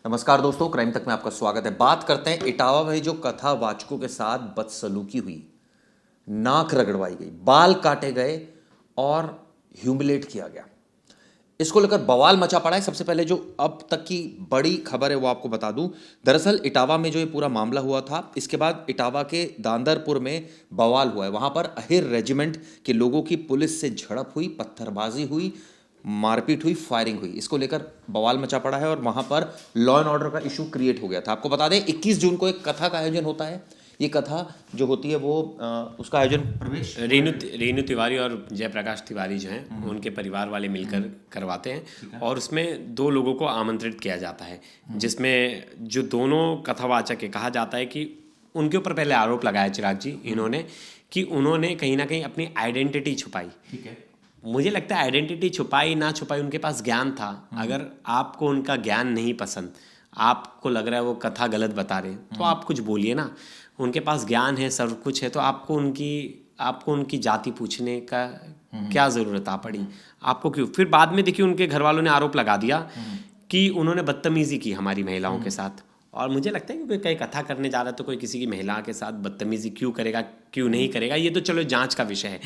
नमस्कार दोस्तों, क्राइम तक में आपका स्वागत है। बात करते हैं इटावा में जो कथावाचकों के साथ बदसलूकी हुई, नाक रगड़वाई गई, बाल काटे गए और ह्यूमिलेट किया गया। इसको लेकर बवाल मचा पड़ा है। सबसे पहले जो अब तक की बड़ी खबर है वो आपको बता दूं। दरअसल इटावा में जो ये पूरा मामला हुआ था, इसके बाद इटावा के दांदरपुर में बवाल हुआ है। वहां पर अहिर रेजिमेंट के लोगों की पुलिस से झड़प हुई, पत्थरबाजी हुई, मारपीट हुई, फायरिंग हुई। इसको लेकर बवाल मचा पड़ा है और वहां पर लॉ एंड ऑर्डर का इशू क्रिएट हो गया था। आपको बता दें 21 जून को एक कथा का आयोजन होता है। ये कथा जो होती है वो उसका आयोजन प्रवेश रेणु तिवारी और जयप्रकाश तिवारी जो हैं उनके परिवार वाले मिलकर करवाते हैं और उसमें दो लोगों को आमंत्रित किया जाता है, जिसमें जो दोनों कथावाचक है, कहा जाता है कि उनके ऊपर पहले आरोप लगाया चिराग जी इन्होंने कि उन्होंने कहीं ना कहीं अपनी आइडेंटिटी छुपाई। ठीक है। मुझे लगता है आइडेंटिटी छुपाई ना छुपाई, उनके पास ज्ञान था। अगर आपको उनका ज्ञान नहीं पसंद, आपको लग रहा है वो कथा गलत बता रहे हैं, तो आप कुछ बोलिए ना। उनके पास ज्ञान है, सब कुछ है, तो आपको उनकी जाति पूछने का क्या ज़रूरत आ पड़ी? आपको क्यों? फिर बाद में देखिए उनके घर वालों ने आरोप लगा दिया कि उन्होंने बदतमीज़ी की हमारी महिलाओं के साथ। और मुझे लगता है कि कोई कहीं कथा करने जा रहा है तो कोई किसी की महिला के साथ बदतमीजी क्यों करेगा, क्यों नहीं करेगा, ये तो चलो जांच का विषय है।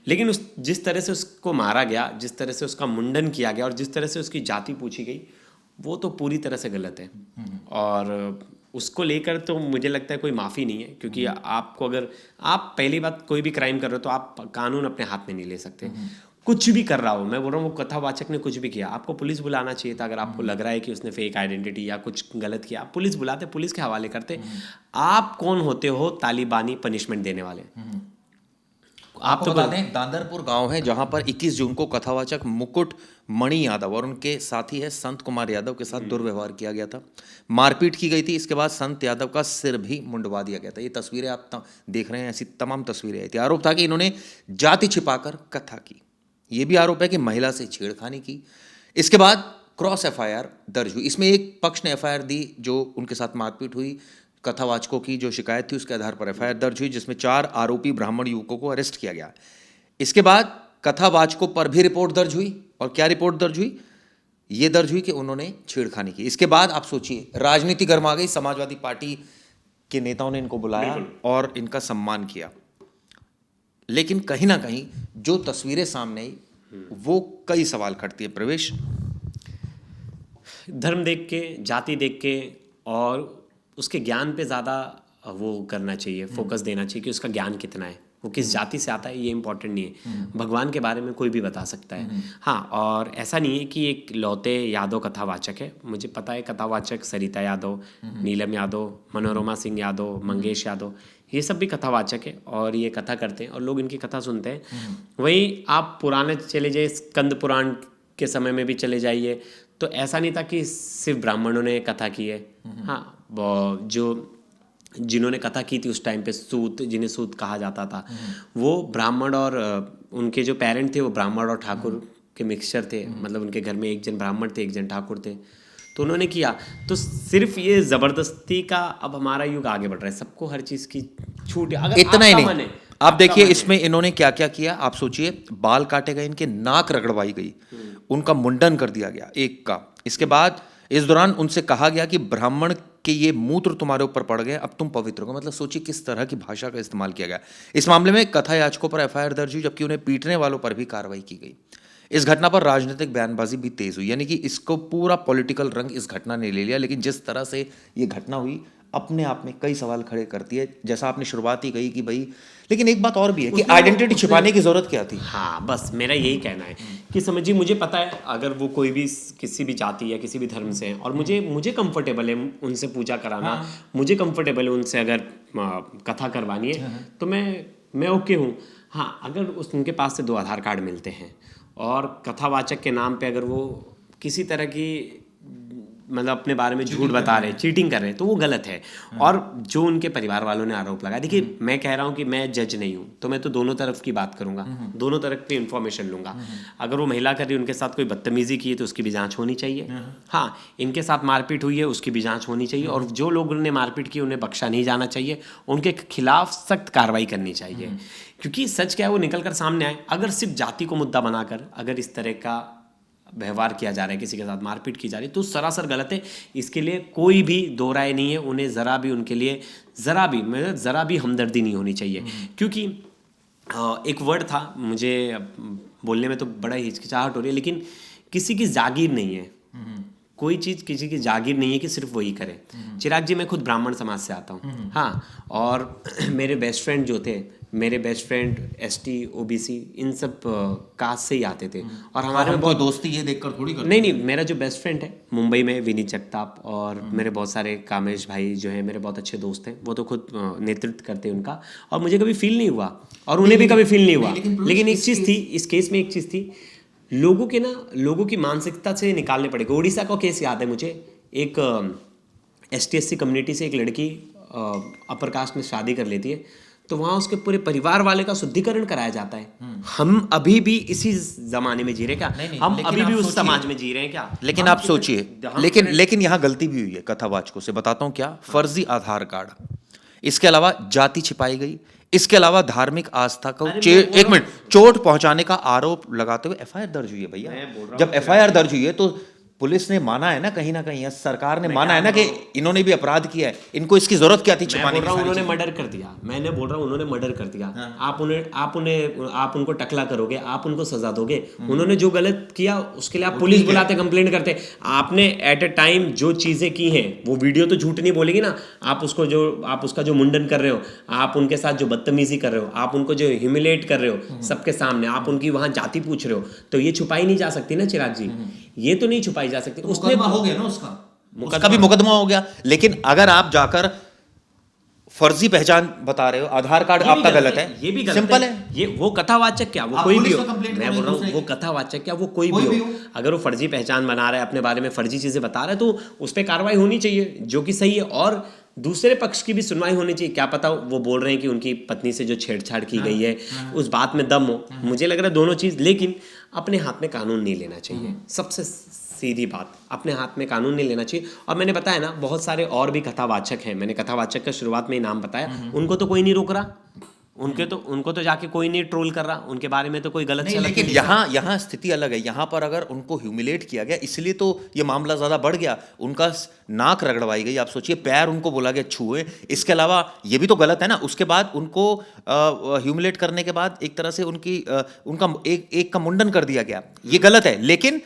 लेकिन जिस तरह से उसको मारा गया, जिस तरह से उसका मुंडन किया गया और जिस तरह से उसकी जाति पूछी गई, वो तो पूरी तरह से गलत है। और उसको लेकर तो मुझे लगता है कोई माफ़ी नहीं है, क्योंकि आपको अगर आप पहली बात कोई भी क्राइम कर रहे हो तो आप कानून अपने हाथ में नहीं ले सकते। कुछ भी कर रहा हो, मैं बोल रहा हूँ वो कथावाचक ने कुछ भी किया, आपको पुलिस बुलाना चाहिए था। अगर आपको लग रहा है कि उसने फेक आइडेंटिटी या कुछ गलत किया, आप पुलिस बुलाते, पुलिस के हवाले करते। आप कौन होते हो तालिबानी पनिशमेंट देने वाले? आपको तो बता दें दांदरपुर गांव है जहां पर 21 जून को कथावाचक मुकुट मणि यादव और उनके साथी है संत कुमार यादव के साथ दुर्व्यवहार किया गया था, मारपीट की गई थी। इसके बाद संत यादव का सिर भी मुंडवा दिया गया था। ये तस्वीरें आप देख रहे हैं, ऐसी तमाम तस्वीरें आई थी। आरोप था कि इन्होंने जाति छिपाकर कथा की। ये भी आरोप है कि महिला से छेड़खानी की। इसके बाद क्रॉस एफआईआर दर्ज हुई। इसमें एक पक्ष ने एफआईआर दी जो उनके साथ मारपीट हुई, कथावाचकों की जो शिकायत थी उसके आधार पर एफआईआर दर्ज हुई, जिसमें 4 आरोपी ब्राह्मण युवकों को अरेस्ट किया गया। इसके बाद कथावाचकों पर भी रिपोर्ट दर्ज हुई। और क्या रिपोर्ट दर्ज हुई? ये दर्ज हुई कि उन्होंने छेड़खानी की। इसके बाद आप सोचिए, राजनीति गर्मा गई। समाजवादी पार्टी के नेताओं ने इनको बुलाया और इनका सम्मान किया। लेकिन कहीं ना कहीं जो तस्वीरें सामने आई वो कई सवाल खड़ती है। प्रवेश, धर्म देख के, जाति देख के और उसके ज्ञान पे ज़्यादा वो करना चाहिए, फोकस देना चाहिए कि उसका ज्ञान कितना है, वो किस जाति से आता है, ये इंपॉर्टेंट नहीं है। भगवान के बारे में कोई भी बता सकता है। हाँ, और ऐसा नहीं है कि एक लौते यादव कथावाचक है। मुझे पता है कथावाचक सरिता यादव, नीलम यादव, मनोरमा सिंह यादव, मंगेश यादव, ये सब भी कथावाचक है और ये कथा करते हैं और लोग इनकी कथा सुनते हैं। वहीं आप पुराने चले जाइए, स्कंद पुराण के समय में भी चले जाइए, तो ऐसा नहीं था कि सिर्फ ब्राह्मणों ने कथा की है। हाँ, जो जिन्होंने कथा की थी उस टाइम पे, सूत, जिन्हें सूत कहा जाता था, वो ब्राह्मण और उनके जो पेरेंट थे वो ब्राह्मण और ठाकुर के मिक्सचर थे। मतलब उनके घर में एक जन ब्राह्मण थे, एक जन ठाकुर थे, तो उन्होंने किया। तो सिर्फ ये ज़बरदस्ती का, अब हमारा युग आगे बढ़ रहा है, सबको हर चीज़ की छूट, अगर इतना ही आपका मन नहीं, है। आप देखिए इसमें इन्होंने क्या क्या किया। आप सोचिए, बाल काटे गए इनके, नाक रगड़वाई गई, उनका मुंडन कर दिया गया एक का। इसके बाद इस दौरान उनसे कहा गया कि ब्राह्मण के ये मूत्र तुम्हारे ऊपर पड़ गए, अब तुम पवित्र हो। मतलब सोचिए किस तरह की भाषा का इस्तेमाल किया गया। इस मामले में कथा याचकों पर एफआईआर दर्ज हुई, जबकि उन्हें पीटने वालों पर भी कार्रवाई की गई। इस घटना पर राजनीतिक बयानबाजी भी तेज हुई, यानी कि इसको पूरा पॉलिटिकल रंग इस घटना ने ले लिया। लेकिन जिस तरह से ये घटना हुई अपने आप में कई सवाल खड़े करती है। जैसा आपने शुरुआत ही कही कि भाई, लेकिन एक बात और भी है कि आइडेंटिटी छिपाने की जरूरत क्या थी? हाँ, बस मेरा यही कहना है कि समझिए, मुझे पता है अगर वो कोई भी किसी भी जाति या किसी भी धर्म से हैं और मुझे कंफर्टेबल है उनसे पूजा कराना, मुझे कंफर्टेबल है उनसे अगर कथा करवानी है, तो मैं ओके हूँ। हाँ, अगर उनके पास से 2 आधार कार्ड मिलते हैं और कथावाचक के नाम पे अगर वो किसी तरह की मतलब अपने बारे में झूठ बता रहे, चीटिंग कर रहे हैं, तो वो गलत है। और जो उनके परिवार वालों ने आरोप लगाया, देखिए मैं कह रहा हूँ कि मैं जज नहीं हूँ, तो मैं तो दोनों तरफ की बात करूंगा, दोनों तरफ की इन्फॉर्मेशन लूंगा। अगर वो महिला कर रही है, उनके साथ कोई बदतमीजी की है तो उसकी भी जांच होनी चाहिए। हाँ, इनके साथ मारपीट हुई है, उसकी भी जांच होनी चाहिए। और जो लोग ने मारपीट की उन्हें बख्शा नहीं जाना चाहिए, उनके खिलाफ सख्त कार्रवाई करनी चाहिए। क्योंकि सच क्या है वो निकल कर सामने आए। अगर सिर्फ जाति को मुद्दा बनाकर अगर इस तरह का व्यवहार किया जा रहा है, किसी के साथ मारपीट की जा रही है, तो सरासर गलत है। इसके लिए कोई भी दो राय नहीं है। उन्हें ज़रा भी उनके लिए ज़रा भी हमदर्दी नहीं होनी चाहिए। क्योंकि एक वर्ड था, मुझे बोलने में तो बड़ा हिचकिचाहट हो रही है, लेकिन किसी की जागीर नहीं है, कोई चीज़ किसी की जागीर नहीं है कि सिर्फ वही करे। चिराग जी, मैं खुद ब्राह्मण समाज से आता हूँ, हाँ, और मेरे बेस्ट फ्रेंड जो थे, मेरे बेस्ट फ्रेंड ST OBC इन सब कास्ट से ही आते थे, और हमारे में बहुत दोस्ती ये देखकर थोड़ी करते नहीं, मेरा जो बेस्ट फ्रेंड है मुंबई में विनीत जगताप, और मेरे बहुत सारे कामेश भाई जो हैं, मेरे बहुत अच्छे दोस्त हैं, वो तो खुद नेतृत्व करते हैं उनका, और मुझे कभी फील नहीं हुआ और उन्हें भी कभी फील नहीं हुआ। लेकिन एक चीज़ थी इस केस में, एक चीज़ थी, लोगों की मानसिकता से निकालने पड़ेगा। उड़ीसा का केस याद है मुझे, एक ST SC कम्युनिटी से एक लड़की अपर कास्ट में शादी कर लेती है, तो वहाँ उसके पूरे परिवार वाले का शुद्धिकरण कराया जाता है। हम अभी भी इसी जमाने में जी रहे हैं क्या? हम अभी भी उस समाज में जी रहे हैं क्या? लेकिन आप सोचिए, लेकिन यहाँ गलती भी हुई है कथावाचकों से। बताता हूँ क्या, फर्जी आधार कार्ड, इसके अलावा जाति छिपाई गई, इसके अलावा धार्मिक आस्था को एक मिनट चोट पहुंचाने का आरोप लगाते हुए FIR दर्ज हुई है भैया। जब FIR दर्ज हुई है तो पुलिस ने माना है ना कहीं या सरकार ने माना है ना कि इन्होंने भी अपराध किया है, इनको इसकी जरूरत क्या थी छिपाने की? उन्होंने मर्डर कर दिया, मैंने बोल रहा हूँ उन्होंने मर्डर कर दिया। आप उनको टकला करोगे, आप उनको सजा दोगे? उन्होंने जो गलत किया उसके लिए आप पुलिस बुलाते, कंप्लेंट करते। आपने एट अ टाइम जो चीजें की हैं, वो वीडियो तो झूठ नहीं बोलेगी ना। आप उसका जो मुंडन कर रहे हो, आप उनके साथ जो बदतमीजी कर रहे हो, आप उनको जो ह्यूमिलेट कर रहे हो सबके सामने, आप उनकी वहां जाति पूछ रहे हो, तो ये छुपाई नहीं जा सकती ना चिराग जी, ये तो नहीं छुपाई जा सकती। उसने हो गया ना, उसका भी मुकदमा हो गया। लेकिन अगर आप जाकर फर्जी पहचान बता रहे हो, आधार कार्ड आपका गलत है, ये भी गलत सिंपल है। ये वो कथावाचक क्या, वो कोई भी हो, मैं बोल रहा हूँ वो कथावाचक क्या, वो कोई भी हो, अगर वो फर्जी पहचान बना रहा है, अपने बारे में फर्जी चीजें बता रहा है, तो उस पर कार्रवाई होनी चाहिए, जो कि सही है। और दूसरे पक्ष की भी सुनवाई होनी चाहिए। क्या पता वो बोल रहे हैं कि उनकी पत्नी से जो छेड़छाड़ की गई है उस बात में दम हो, मुझे लग रहा है दोनों चीज। लेकिन अपने हाथ में कानून नहीं लेना चाहिए, सबसे सीधी बात, अपने हाथ में कानून नहीं लेना चाहिए। और मैंने बताया ना, बहुत सारे और भी कथावाचक हैं, मैंने कथावाचक का शुरुआत में ही नाम बताया, उनको तो कोई नहीं रोक रहा, उनको तो जाके कोई नहीं ट्रोल कर रहा, उनके बारे में तो कोई गलत नहीं। लेकिन यहाँ स्थिति अलग है। यहाँ पर अगर उनको ह्यूमिलेट किया गया, इसलिए तो ये मामला ज़्यादा बढ़ गया। उनका नाक रगड़वाई गई, आप सोचिए, पैर उनको बोला गया छुए, इसके अलावा ये भी तो गलत है ना। उसके बाद उनको ह्यूमिलेट करने के बाद एक तरह से उनका एक का मुंडन कर दिया गया, ये गलत है। लेकिन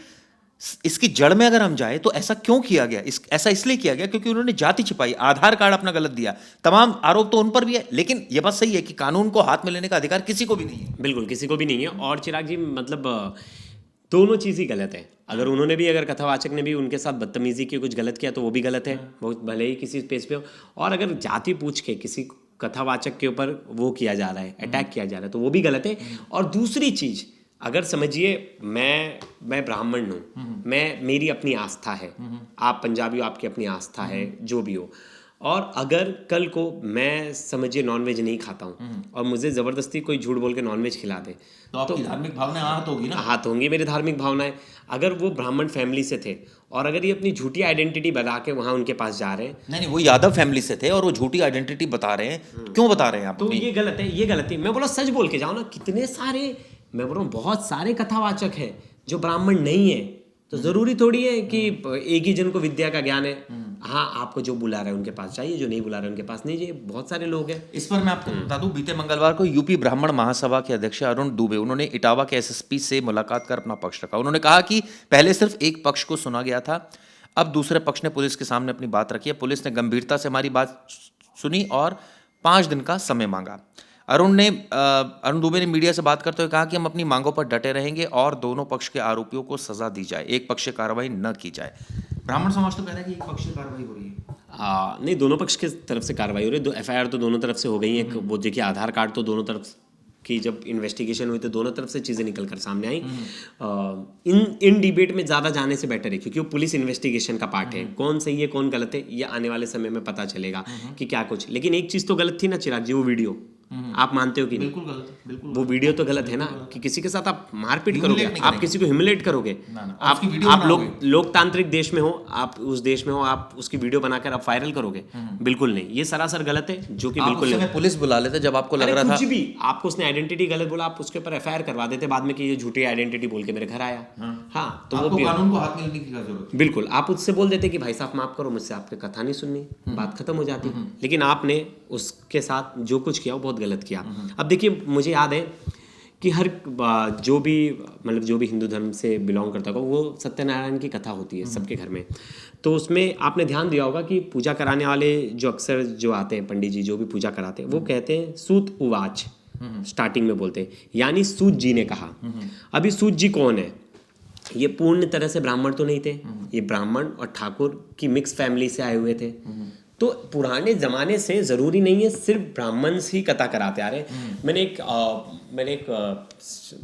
इसकी जड़ में अगर हम जाए तो ऐसा क्यों किया गया? ऐसा इसलिए किया गया क्योंकि उन्होंने जाति छिपाई, आधार कार्ड अपना गलत दिया। तमाम आरोप तो उन पर भी है, लेकिन यह बात सही है कि कानून को हाथ में लेने का अधिकार किसी को भी नहीं है। बिल्कुल किसी को भी नहीं है। और चिराग जी, मतलब दोनों चीज़ ही गलत है। अगर कथावाचक ने भी उनके साथ बदतमीजी की, कुछ गलत किया, तो वो भी गलत है, वो भले ही किसी पेज पे हो। और अगर जाति पूछ के किसी कथावाचक के ऊपर वो किया जा रहा है, अटैक किया जा रहा है, तो वो भी गलत है। और दूसरी चीज़, अगर समझिए मैं ब्राह्मण हूँ, मेरी अपनी आस्था है, आप पंजाबी हो, आपकी अपनी आस्था है, जो भी हो, और अगर कल को मैं समझिए नॉनवेज नहीं खाता हूँ और मुझे ज़बरदस्ती कोई झूठ बोल के नॉनवेज खिला दे, तो आपकी धार्मिक भावनाएं आहत होगी ना? आहत होंगी मेरी धार्मिक भावनाएं। अगर वो ब्राह्मण फैमिली से थे और अगर ये अपनी झूठी आइडेंटिटी बना के वहाँ उनके पास जा रहे हैं, नहीं, वो यादव फैमिली से थे और वो झूठी आइडेंटिटी बता रहे हैं, क्यों बता रहे हैं आप? तो ये गलत है, ये गलत है। मैं बोला सच बोल के जाओ ना। कितने सारे, मैं बोल रहा हूँ बहुत सारे कथावाचक हैं जो ब्राह्मण नहीं है, तो जरूरी थोड़ी है कि एक ही जन को विद्या का ज्ञान है। हाँ, आपको जो बुला रहे हैं उनके पास चाहिए, जो नहीं बुला रहे हैं उनके पास नहीं चाहिए। बहुत सारे लोग हैं। इस पर मैं आपको बता दूं, बीते मंगलवार को यूपी ब्राह्मण महासभा के अध्यक्ष अरुण दुबे, उन्होंने इटावा के SSP से मुलाकात कर अपना पक्ष रखा। उन्होंने कहा कि पहले सिर्फ एक पक्ष को सुना गया था, अब दूसरे पक्ष ने पुलिस के सामने अपनी बात रखी है। पुलिस ने गंभीरता से हमारी बात सुनी और 5 दिन का समय मांगा। अरुण दुबे ने मीडिया से बात करते हुए कहा कि हम अपनी मांगों पर डटे रहेंगे और दोनों पक्ष के आरोपियों को सजा दी जाए, एक पक्षीय कार्रवाई न की जाए। ब्राह्मण समाज तो कह रहा है कि एक पक्षीय कार्रवाई हो रही है। नहीं, दोनों पक्ष की तरफ से कार्रवाई हो रही है। FIR तो दोनों तरफ से हो गई है। वो देखिए, आधार कार्ड तो दोनों तरफ की जब इन्वेस्टिगेशन हुई तो दोनों तरफ से चीज़ें निकल कर सामने आई। इन डिबेट में ज़्यादा जाने से बेटर है, क्योंकि वो पुलिस इन्वेस्टिगेशन का पार्ट है। कौन सही है कौन गलत है, ये आने वाले समय में पता चलेगा कि क्या कुछ। लेकिन एक चीज़ तो गलत थी ना चिराग जी, वो वीडियो आप मानते हो कि नहीं? बिल्कुल गलत है, बिल्कुल वो वीडियो तो गलत है ना कि किसी के साथ आप मारपीट Humiliate करोगे, नहीं आप करेंगे। किसी को ह्यूमिलेट करोगे, ना, ना, आप उसकी वीडियो आप बनाओगे। लोकतांत्रिक देश में हो, आप उस देश में हो, आप उसकी वीडियो बनाकर आप वायरल करोगे? बिल्कुल नहीं, ये सरासर गलत है, जो कि आप बिल्कुल उस नहीं। समय पुलिस बुला लेते जब आपको लग अरे रहा था। कुछ भी, आपको उसने आइडेंटिटी गलत बोला, आप उसके ऊपर एफआईआर करवा देते बाद में कि ये झूठी आइडेंटिटी बोल के मेरे घर आया। हाँ, तो वो आपको भी कानून को हाथ में लेने की क्या जरूरत है? बिल्कुल, आप उससे बोल देते कि भाई साहब माफ करो, मुझसे आपकी कथा नहीं सुननी, बात खत्म हो जाती। लेकिन आपने उसके साथ जो कुछ किया वो बहुत गलत किया। अब देखिए, मुझे याद है कि हर जो भी मतलब जो भी हिंदू धर्म से बिलोंग करता होगा, वो सत्यनारायण की कथा होती है सबके घर में। तो उसमें आपने ध्यान दिया होगा कि पूजा कराने वाले जो अक्सर जो आते हैं पंडित जी, जो भी पूजा कराते हैं, वो कहते हैं सूत उवाच, स्टार्टिंग में बोलते हैं, यानी सूत जी ने कहा। अभी सूत जी कौन है? ये पूर्ण तरह से ब्राह्मण तो नहीं थे, ये ब्राह्मण और ठाकुर की मिक्स फैमिली से आए हुए थे। तो पुराने जमाने से जरूरी नहीं है सिर्फ ब्राह्मण ही कथा कराते आ रहे हैं। मैंने एक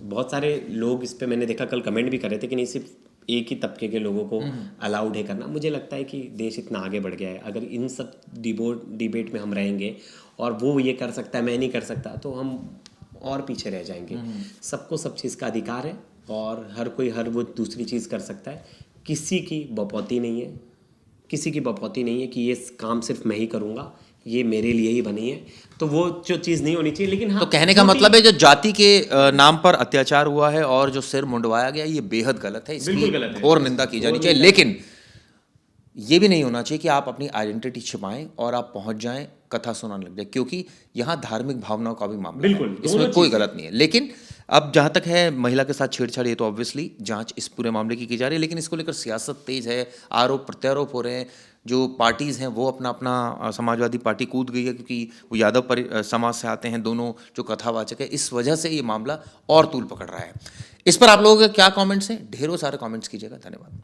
बहुत सारे लोग इस पे मैंने देखा, कल कमेंट भी कर रहे थे कि नहीं सिर्फ एक ही तबके के लोगों को अलाउड है करना। मुझे लगता है कि देश इतना आगे बढ़ गया है, अगर इन सब डिबेट में हम रहेंगे और वो ये कर सकता है मैं नहीं कर सकता, तो हम और पीछे रह जाएंगे। सबको सब चीज़ का अधिकार है और हर कोई हर वो दूसरी चीज़ कर सकता है। किसी की बपौती नहीं है, किसी की बपौती नहीं है कि ये काम सिर्फ मैं ही करूँगा, ये मेरे लिए ही बनी है, तो वो जो चीज़ नहीं होनी चाहिए। लेकिन हाँ, तो कहने का मतलब है जो जाति के नाम पर अत्याचार हुआ है और जो सिर मुंडवाया गया, ये बेहद गलत है, बिल्कुल गलत इसकी है। घोर निंदा की जानी चाहिए। लेकिन ये भी नहीं होना चाहिए कि आप अपनी आइडेंटिटी छिपाएं और आप पहुंच जाएं कथा सुनाने लग जाए, क्योंकि यहाँ धार्मिक भावनाओं का भी मामला बिल्कुल, है, दोनों इसमें कोई चीज़ें। गलत नहीं है। लेकिन अब जहाँ तक है महिला के साथ छेड़छाड़, ये तो ऑब्वियसली जांच इस पूरे मामले की जा रही है, लेकिन इसको लेकर सियासत तेज है, आरोप प्रत्यारोप हो रहे हैं। जो पार्टीज़ हैं वो अपना अपना समाजवादी पार्टी कूद गई है, क्योंकि वो यादव समाज से आते हैं दोनों जो कथावाचक है, इस वजह से ये मामला और तूल पकड़ रहा है। इस पर आप लोगों के क्या कमेंट्स हैं? ढेरों सारे कमेंट्स कीजिएगा। धन्यवाद।